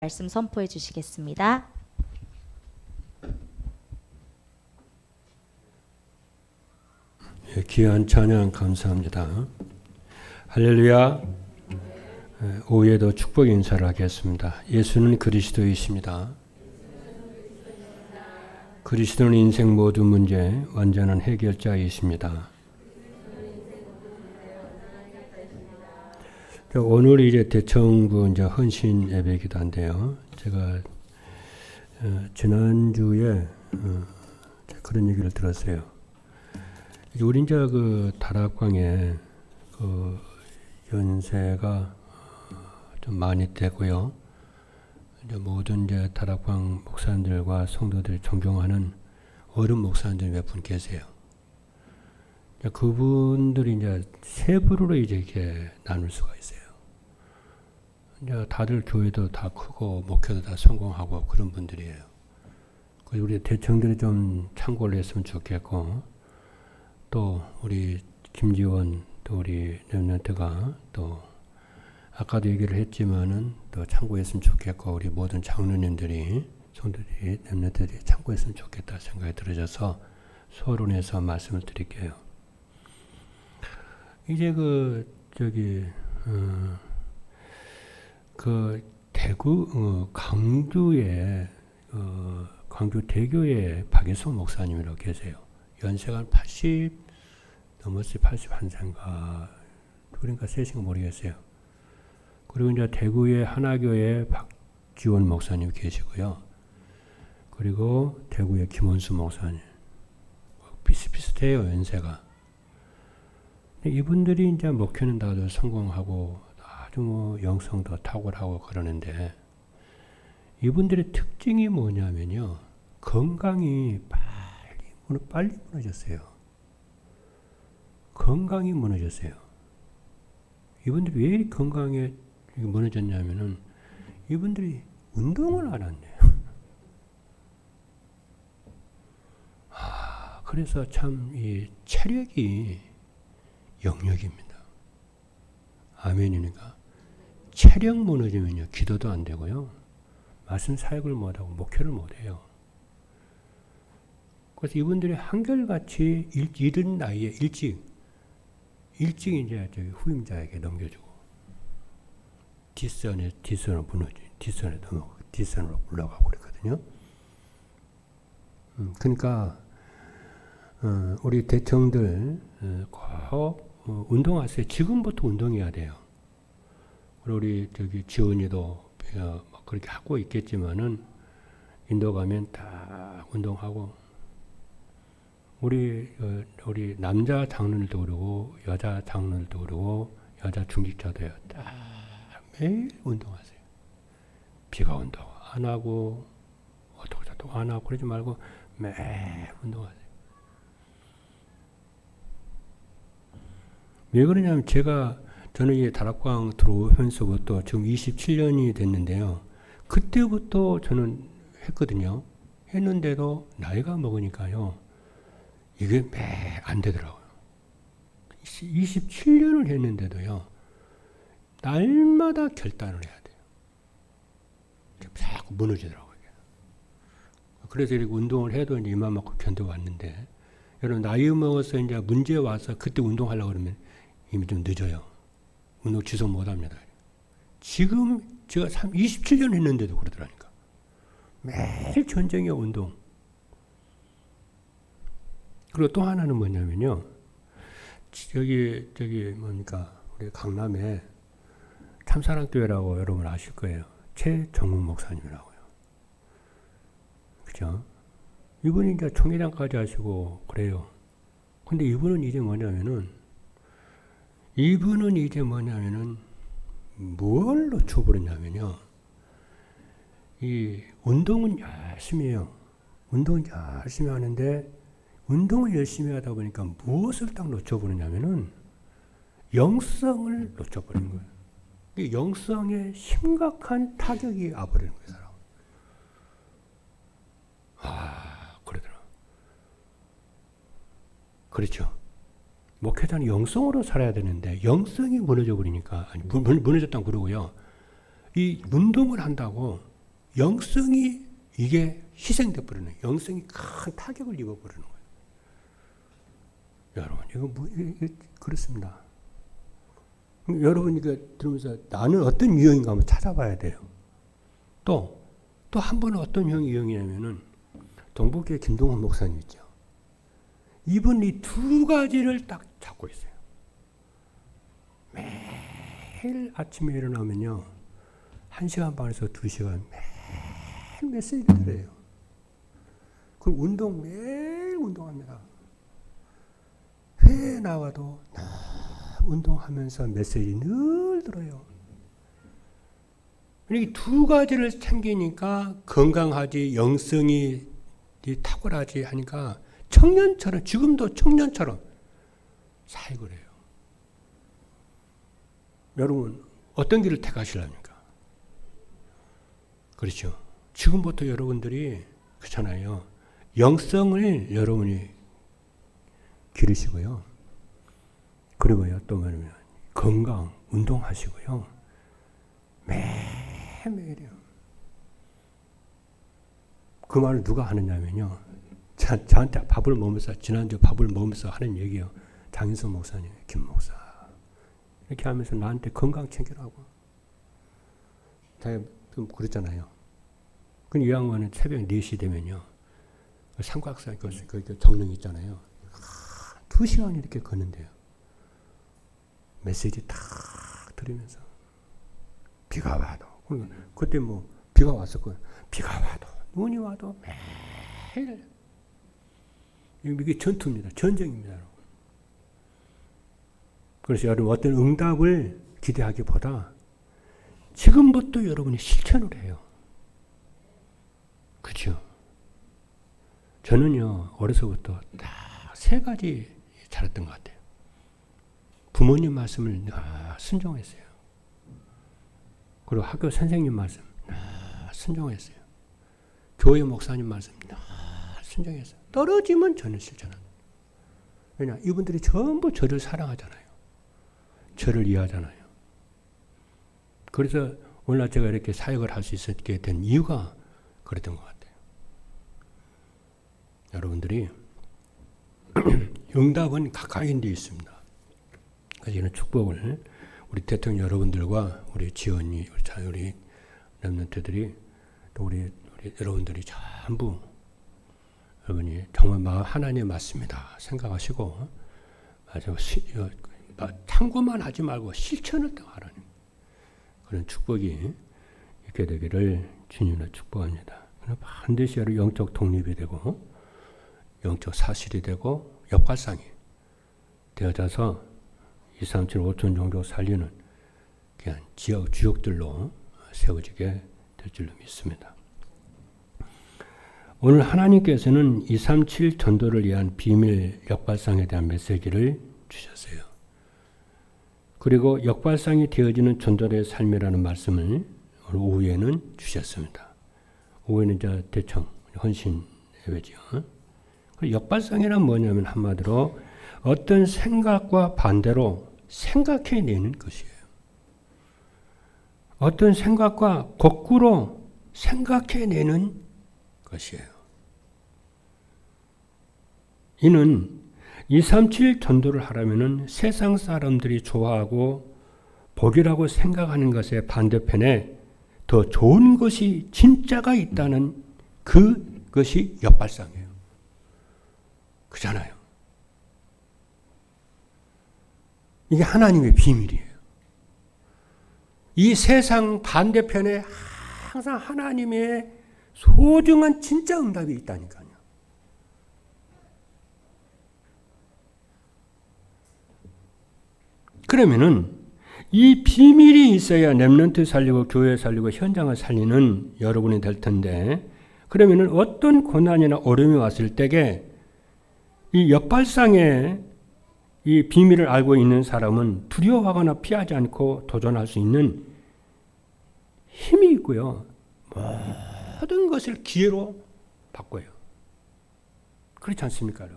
말씀 선포해 주시겠습니다. 귀한 찬양 감사합니다. 할렐루야. 오후에도 축복 인사를 하겠습니다. 예수는 그리스도이십니다. 그리스도는 인생 모든 문제 완전한 해결자이십니다. 오늘 이제 대청부 이제 헌신 예배이기도 한데요. 제가 지난주에 그런 얘기를 들었어요. 우리 이제 그 다락방에 그 연세가 좀 많이 되고요. 이제 모든 이제 다락방 목사님들과 성도들이 존경하는 어른 목사님들이 몇 분 계세요. 그분들이 이제 세 부류로 이제 이렇게 나눌 수가 있어요. 이제 다들 교회도 다 크고 목회도 다 성공하고 그런 분들이에요. 그래서 우리 대청들이 좀 참고를 했으면 좋겠고, 또 우리 김지원 또 우리 렘넌트가 또 아까도 얘기를 했지만은 또 참고했으면 좋겠고, 우리 모든 장로님들이 성도들이 렘넌트들이 참고했으면 좋겠다 생각이 들어져서 서론에서 말씀을 드릴게요. 이제 대구 광주에 광주 대교에 박예성 목사님이라고 계세요. 연세가 80 넘었어요. 81세인가 둘인가 셋인가 모르겠어요. 그리고 이제 대구의 하나교회 박지원 목사님 계시고요. 그리고 대구의 김원수 목사님 비슷비슷해요, 연세가. 이분들이 이제 목회는 다들 성공하고 아주 뭐 영성도 탁월하고 그러는데, 이분들의 특징이 뭐냐면요, 건강이 빨리 무너졌어요. 건강이 무너졌어요. 이분들이 왜 건강에 무너졌냐면은 이분들이 운동을 안 한대요. 그래서 참 이 체력이 영역입니다. 아멘이니까. 체력 무너지면요, 기도도 안 되고요, 말씀 사역을 못하고 목회를 못해요. 그래서 이분들이 한결같이 이른 나이에 일찍 이제 저기 후임자에게 넘겨주고, 뒷선으로 넘어가고 뒷선으로 올라가고 그랬거든요. 그러니까 우리 대청들 꼭 운동하세요. 지금부터 운동해야 돼요. 우리 저기 지원이도 그렇게 하고 있겠지만은 인도 가면 다 운동하고, 우리 남자 장로들도 그러고 여자 장로들도 그러고 여자 중직자도요. 다 매일 운동하세요. 비가 온다고 안 하고 어떻게 저도 안 하고 그러지 말고 매일 운동하세요. 왜 그러냐면 저는 이 다락방 들어오면서부터 지금 27년이 됐는데요. 그때부터 저는 했거든요. 했는데도 나이가 먹으니까요, 이게 매 안 되더라고요. 27년을 했는데도요, 날마다 결단을 해야 돼요. 자꾸 무너지더라고요. 그래서 이렇게 운동을 해도 이제 이만큼 견뎌왔는데, 여러분 나이 먹어서 이제 문제 와서 그때 운동하려고 그러면 이미 좀 늦어요. 운동 지속 못합니다. 지금 제가 27년 했는데도 그러더라니까. 매일 전쟁이야, 운동. 그리고 또 하나는 뭐냐면요, 저기 뭡니까, 우리 강남에 참사랑교회라고 여러분 아실 거예요. 최정문 목사님이라고요. 그죠? 이분이 이제 총회장까지 하시고 그래요. 근데 이분은 이제 뭐냐면은 뭘 놓쳐버렸냐면요, 이 운동은 열심히 해요. 운동은 열심히 하는데, 운동을 열심히 하다 보니까 무엇을 딱 놓쳐버리냐면은 영성을 놓쳐버리는 거예요. 이 영성에 심각한 타격이 와버리는 거예요, 사람. 그러더라. 그렇죠. 목회자는 영성으로 살아야 되는데 영성이 무너져 버리니까, 무너졌다고 그러고요, 이 운동을 한다고 영성이 이게 희생돼 버리는 거예요. 영성이 큰 타격을 입어버리는 거예요. 여러분, 이게 그렇습니다. 여러분, 이거 들으면서 나는 어떤 유형인가 한번 찾아봐야 돼요. 또 한 번은 어떤 유형이냐면은, 동북교회 김동훈 목사님 있죠. 이분 이 두 가지를 딱 잡고 있어요. 매일 아침에 일어나면요, 1시간 반에서 2시간 매일 메시지를 해요. 그럼 매일 운동합니다. 회에 나와도 운동하면서 메시지 늘 들어요. 이 두 가지를 챙기니까 건강하지, 영성이 탁월하지 하니까 청년처럼, 지금도 청년처럼 살고 해요. 여러분, 어떤 길을 택하시랍니까? 그렇죠. 지금부터 여러분들이, 그렇잖아요. 영성을 여러분이 기르시고요. 그리고요, 또 뭐냐면, 건강, 운동하시고요. 매일이요. 그 말을 누가 하느냐면요. 저한테 밥을 먹으면서, 지난주 밥을 먹으면서 하는 얘기요. 장인성 목사님, 김 목사. 이렇게 하면서 나한테 건강 챙기라고. 제가 좀 그랬잖아요. 그 이 양반은 새벽 4시 되면요. 삼각산 그 정릉 있잖아요. 2시간 이렇게 걷는데요. 메시지 탁 들으면서. 비가 와도. 그때 뭐 비가 왔었거든요. 비가 와도, 눈이 와도 매일. 이게 전투입니다. 전쟁입니다. 여러분. 그래서 여러분, 어떤 응답을 기대하기보다 지금부터 여러분이 실천을 해요. 그렇죠? 저는요, 어려서부터 딱 3가지 잘했던 것 같아요. 부모님 말씀을 순종했어요. 그리고 학교 선생님 말씀 순종했어요. 교회 목사님 말씀 순종했어요. 떨어지면 저는 실천합니다. 왜냐, 이분들이 전부 저를 사랑하잖아요. 저를 이해하잖아요. 그래서 오늘날 제가 이렇게 사역을 할 수 있게 된 이유가 그랬던 것 같아요. 여러분들이 응답은 가까이 있는 데 있습니다. 그래서 이런 축복을 우리 대통령 여러분들과 우리 지원이, 우리 렘넌트들이, 또 우리 여러분들이 전부 여러분이 정말 하나님 맞습니다 생각하시고, 아주 참고만 하지 말고 실천을 하라는 그런 축복이 있게 되기를 주님으로 축복합니다. 반드시 영적 독립이 되고 영적 사실이 되고 역발상이 되어져서 2, 3, 7, 5천 정도 살리는 그냥 주역들로 세워지게 될 줄로 믿습니다. 오늘 하나님께서는 237 전도를 위한 비밀 역발상에 대한 메시지를 주셨어요. 그리고 역발상이 되어지는 전도의 삶이라는 말씀을 오늘 오후에는 주셨습니다. 오후에는 이제 대청, 헌신 예배죠. 역발상이란 뭐냐면 한마디로 어떤 생각과 반대로 생각해내는 것이에요. 어떤 생각과 거꾸로 생각해내는 것이에요. 이는 237 전도를 하려면 세상 사람들이 좋아하고 복이라고 생각하는 것의 반대편에 더 좋은 것이 진짜가 있다는 그것이 역발상이에요. 그잖아요. 이게 하나님의 비밀이에요. 이 세상 반대편에 항상 하나님의 소중한 진짜 응답이 있다니까요. 그러면은 이 비밀이 있어야 렘넌트 살리고 교회 살리고 현장을 살리는 여러분이 될 텐데, 그러면은 어떤 고난이나 어려움이 왔을 때에 이 역발상의 이 비밀을 알고 있는 사람은 두려워하거나 피하지 않고 도전할 수 있는 힘이 있고요. 모든 것을 기회로 바꿔요. 그렇지 않습니까?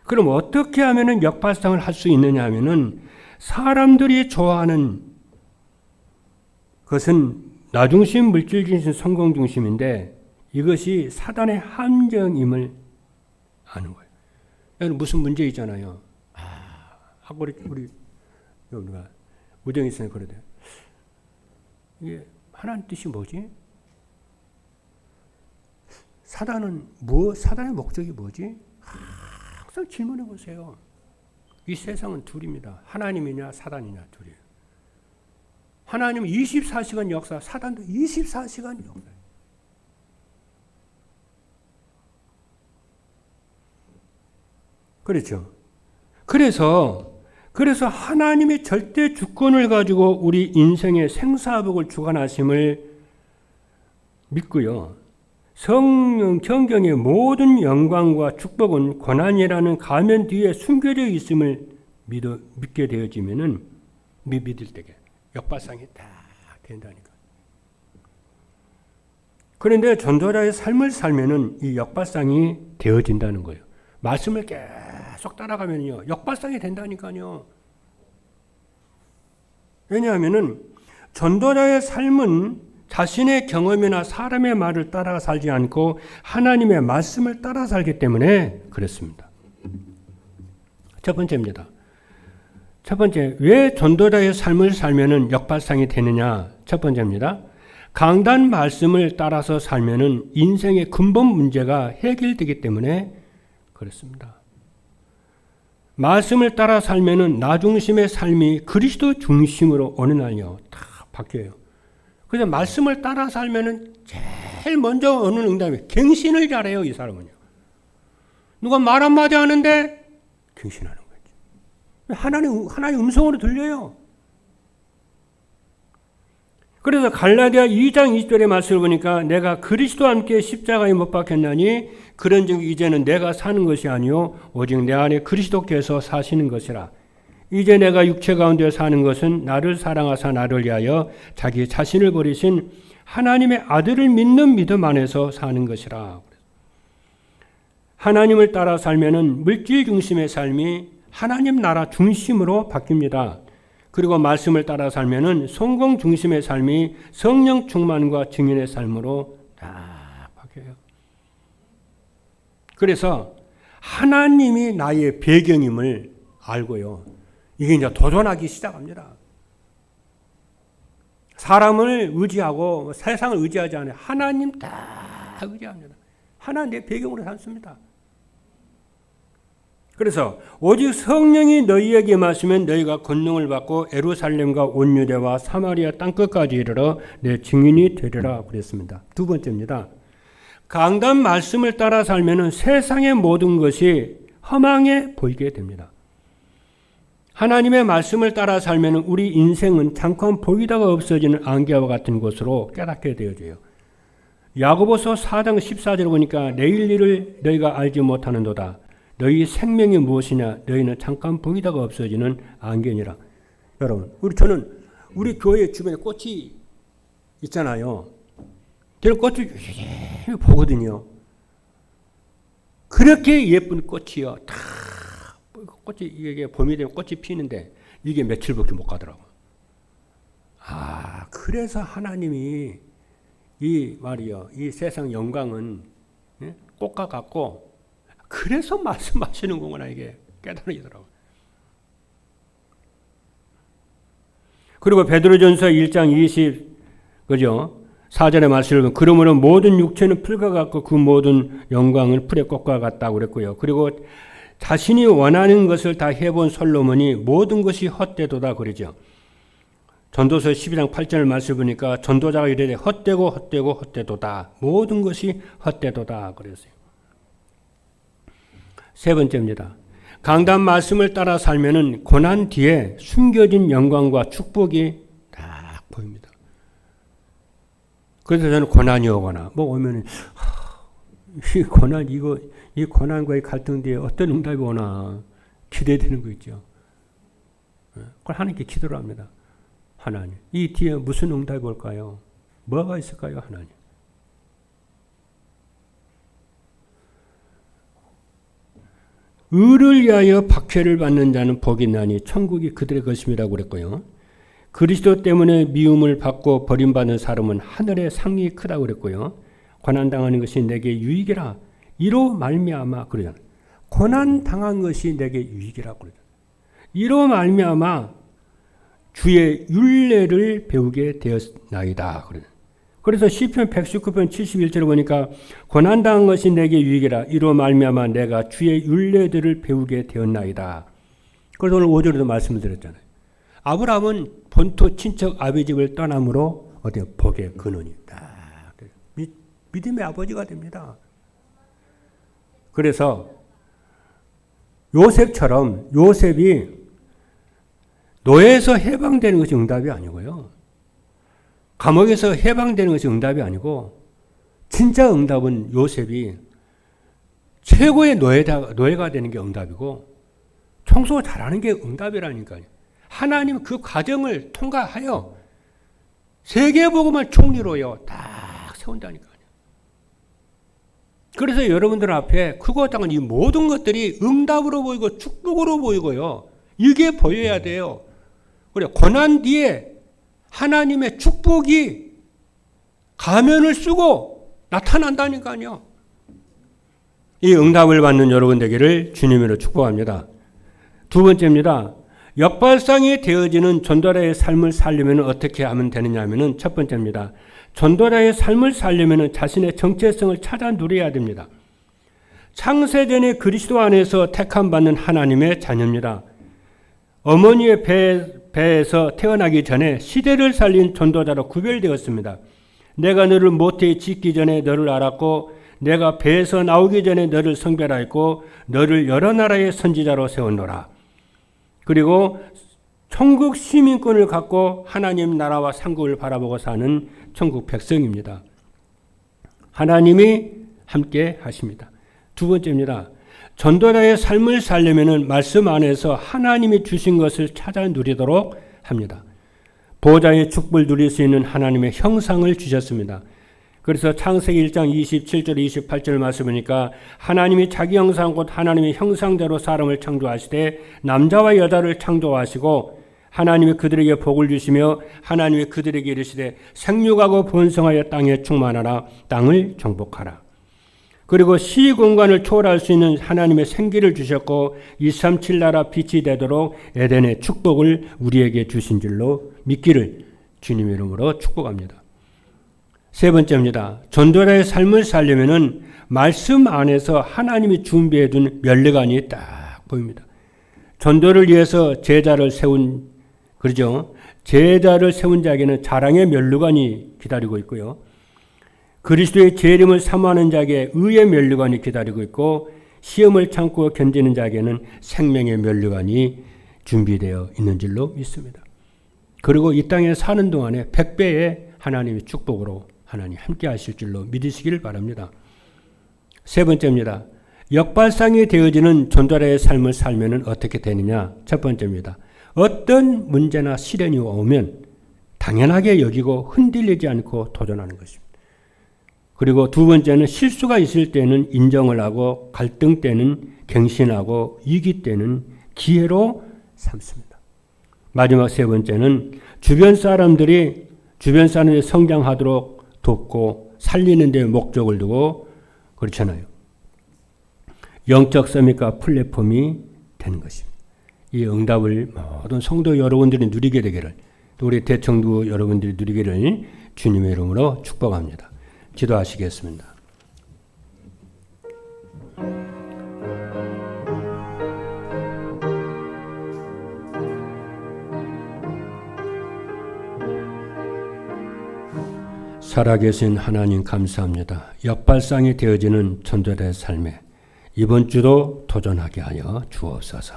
그럼 어떻게 하면 역발상을 할 수 있느냐 하면은 사람들이 좋아하는 것은 나 중심, 물질 중심, 성공 중심인데 이것이 사단의 함정임을 아는 거예요. 여기는 무슨 문제 있잖아요. 아까 우리 우리가 우정이 있으면 그러대. 이게 하나님 뜻이 뭐지? 사단은 사단의 목적이 뭐지? 항상 질문해 보세요. 이 세상은 둘입니다. 하나님이냐 사단이냐 둘이에요. 하나님은 24시간 역사, 사단도 24시간 역사. 그렇죠. 그래서 하나님의 절대 주권을 가지고 우리 인생의 생사복을 주관하심을 믿고요. 성경, 성경의 모든 영광과 축복은 고난이라는 가면 뒤에 숨겨져 있음을 믿게 되어지면은 믿을 때게 역발상이 다 된다니까. 그런데 전도자의 삶을 살면은 이 역발상이 되어진다는 거예요. 말씀을 계속 따라가면요 역발상이 된다니까요. 왜냐하면은 전도자의 삶은 자신의 경험이나 사람의 말을 따라 살지 않고 하나님의 말씀을 따라 살기 때문에 그렇습니다. 첫 번째입니다. 첫 번째, 왜 전도자의 삶을 살면은 역발상이 되느냐? 첫 번째입니다. 강단 말씀을 따라서 살면은 인생의 근본 문제가 해결되기 때문에 그렇습니다. 말씀을 따라 살면은 나 중심의 삶이 그리스도 중심으로 어느 날요 다 바뀌어요. 그래서 말씀을 따라 살면은 제일 먼저 오는 응답이 갱신을 잘해요. 이 사람은요. 누가 말 한마디 하는데 갱신하는 거죠. 하나님 음성으로 들려요. 그래서 갈라디아 2장 20절의 말씀을 보니까 내가 그리스도와 함께 십자가에 못 박혔나니 그런즉 이제는 내가 사는 것이 아니요 오직 내 안에 그리스도께서 사시는 것이라. 이제 내가 육체 가운데 사는 것은 나를 사랑하사 나를 위하여 자기 자신을 버리신 하나님의 아들을 믿는 믿음 안에서 사는 것이라. 하나님을 따라 살면은 물질 중심의 삶이 하나님 나라 중심으로 바뀝니다. 그리고 말씀을 따라 살면은 성공 중심의 삶이 성령 충만과 증인의 삶으로 다 바뀌어요. 그래서 하나님이 나의 배경임을 알고요. 이게 이제 도전하기 시작합니다. 사람을 의지하고 세상을 의지하지 않아요. 하나님 다 의지합니다. 하나님 내 배경으로 삼습니다. 그래서 오직 성령이 너희에게 임하시면 너희가 권능을 받고 예루살렘과 온 유대와 사마리아 땅끝까지 이르러 내 증인이 되리라 그랬습니다. 두 번째입니다. 강단 말씀을 따라 살면은 세상의 모든 것이 허망해 보이게 됩니다. 하나님의 말씀을 따라 살면은 우리 인생은 잠깐 보이다가 없어지는 안개와 같은 것으로 깨닫게 되어져요. 야고보서 4장 14절을 보니까 내일 일을 너희가 알지 못하는도다. 너희 생명이 무엇이냐? 너희는 잠깐 보이다가 없어지는 안개니라. 여러분, 저는 우리 교회 주변에 꽃이 있잖아요. 저는 꽃을 보거든요. 그렇게 예쁜 꽃이요. 다 꽃이 이게 봄이 되면 꽃이 피는데 이게 며칠밖에 못 가더라고. 그래서 하나님이 이 말이요, 이 세상 영광은 꽃과 같고. 그래서 말씀하시는 거구나 이게 깨달아지더라고요. 그리고 베드로전서 1장 4절의 말씀을 보면 그러므로 모든 육체는 풀과 같고 그 모든 영광은 풀의 꽃과 같다고 그랬고요. 그리고 자신이 원하는 것을 다 해본 솔로몬이 모든 것이 헛되도다 그러죠. 전도서 12장 8절 말씀을 보니까 전도자가 이르되 헛되도다. 모든 것이 헛되도다 그랬어요. 세 번째입니다. 강단 말씀을 따라 살면은 고난 뒤에 숨겨진 영광과 축복이 딱 보입니다. 그래서 저는 고난이 오거나 오면은 이 고난과의 갈등 뒤에 어떤 응답이 오나 기대되는 거 있죠. 그걸 하나님께 기도를 합니다. 하나님, 이 뒤에 무슨 응답이 올까요? 뭐가 있을까요, 하나님? 의를 위하여 박해를 받는 자는 복이 나니 천국이 그들의 것임이라고 그랬고요. 그리스도 때문에 미움을 받고 버림받는 사람은 하늘의 상이 크다고 그랬고요. 고난당하는 것이 내게 유익이라. 이로 말미암아 그러잖아요. 고난당한 것이 내게 유익이라고 그러잖아요. 이로 말미암아 주의 율례를 배우게 되었나이다. 그래서 시편 119편 71절에 보니까 고난당한 것이 내게 유익이라. 이로 말미암아 내가 주의 율례들을 배우게 되었나이다. 그래서 오늘 5절에도 말씀을 드렸잖아요. 아브라함은 본토 친척 아비 집을 떠남으로 어디 복의 근원이 딱 믿음의 아버지가 됩니다. 그래서 요셉처럼 요셉이 노예에서 해방되는 것이 응답이 아니고요. 감옥에서 해방되는 것이 응답이 아니고 진짜 응답은 요셉이 최고의 노예가 되는 게 응답이고 청소 잘하는 게 응답이라니까요. 하나님 그 과정을 통과하여 세계복음을 총리로요 딱 세운다니까요. 그래서 여러분들 앞에 크고 작은 이 모든 것들이 응답으로 보이고 축복으로 보이고요. 이게 보여야 돼요. 그래 고난 뒤에 하나님의 축복이 가면을 쓰고 나타난다니까요. 이 응답을 받는 여러분 되기를 주님으로 축복합니다. 두 번째입니다. 역발상이 되어지는 전도자의 삶을 살려면 어떻게 하면 되느냐 하면은 첫 번째입니다. 전도자의 삶을 살려면 자신의 정체성을 찾아 누려야 됩니다. 창세전에 그리스도 안에서 택함 받는 하나님의 자녀입니다. 어머니의 배에서 태어나기 전에 시대를 살린 전도자로 구별되었습니다. 내가 너를 모태에 짓기 전에 너를 알았고 내가 배에서 나오기 전에 너를 성별하였고 너를 여러 나라의 선지자로 세웠노라. 그리고 천국 시민권을 갖고 하나님 나라와 상국을 바라보고 사는 천국 백성입니다. 하나님이 함께 하십니다. 두 번째입니다. 전도자의 삶을 살려면 말씀 안에서 하나님이 주신 것을 찾아 누리도록 합니다. 보좌의 축복을 누릴 수 있는 하나님의 형상을 주셨습니다. 그래서 창세기 1장 27절 28절 말씀이니까 하나님이 자기 형상 곧 하나님의 형상대로 사람을 창조하시되 남자와 여자를 창조하시고 하나님이 그들에게 복을 주시며 하나님이 그들에게 이르시되 생육하고 번성하여 땅에 충만하라 땅을 정복하라. 그리고 시공간을 초월할 수 있는 하나님의 생기를 주셨고 237 나라 빛이 되도록 에덴의 축복을 우리에게 주신 줄로 믿기를 주님의 이름으로 축복합니다. 세 번째입니다. 전도자의 삶을 살려면은 말씀 안에서 하나님이 준비해 둔 면류관이 딱 보입니다. 전도를 위해서 제자를 세운 그러죠. 제자를 세운 자에게는 자랑의 면류관이 기다리고 있고요. 그리스도의 재림을 사모하는 자에게 의의 면류관이 기다리고 있고 시험을 참고 견디는 자에게는 생명의 면류관이 준비되어 있는 줄로 믿습니다. 그리고 이 땅에 사는 동안에 100배의 하나님의 축복으로 하나님 함께 하실 줄로 믿으시기를 바랍니다. 세 번째입니다. 역발상이 되어지는 전도자의 삶을 살면 어떻게 되느냐? 첫 번째입니다. 어떤 문제나 시련이 오면 당연하게 여기고 흔들리지 않고 도전하는 것입니다. 그리고 두 번째는 실수가 있을 때는 인정을 하고 갈등 때는 갱신하고 위기 때는 기회로 삼습니다. 마지막 세 번째는 주변 사람들이 성장하도록 돕고 살리는 데 목적을 두고 그렇잖아요. 영적 서밋과 플랫폼이 되는 것입니다. 이 응답을 모든 성도 여러분들이 누리게 되기를 또 우리 대청도 여러분들이 누리기를 주님의 이름으로 축복합니다. 기도하시겠습니다. 살아계신 하나님 감사합니다. 역발상이 되어지는 전도자의 삶에 이번 주도 도전하게 하여 주옵소서.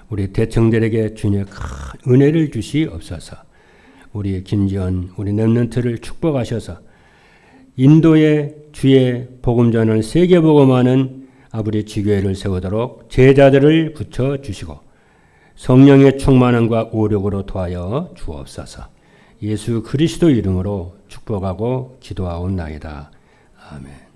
우리 대청들에게 주님의 큰 은혜를 주시옵소서. 우리 김지연, 우리 렘넌트를 축복하셔서 인도의 주의 복음 전을 세계복음하는 아버지 지교회를 세우도록 제자들을 붙여주시고 성령의 충만함과 오력으로 도하여 주옵소서. 예수 그리스도 이름으로 축복하고 기도하옵나이다. 아멘.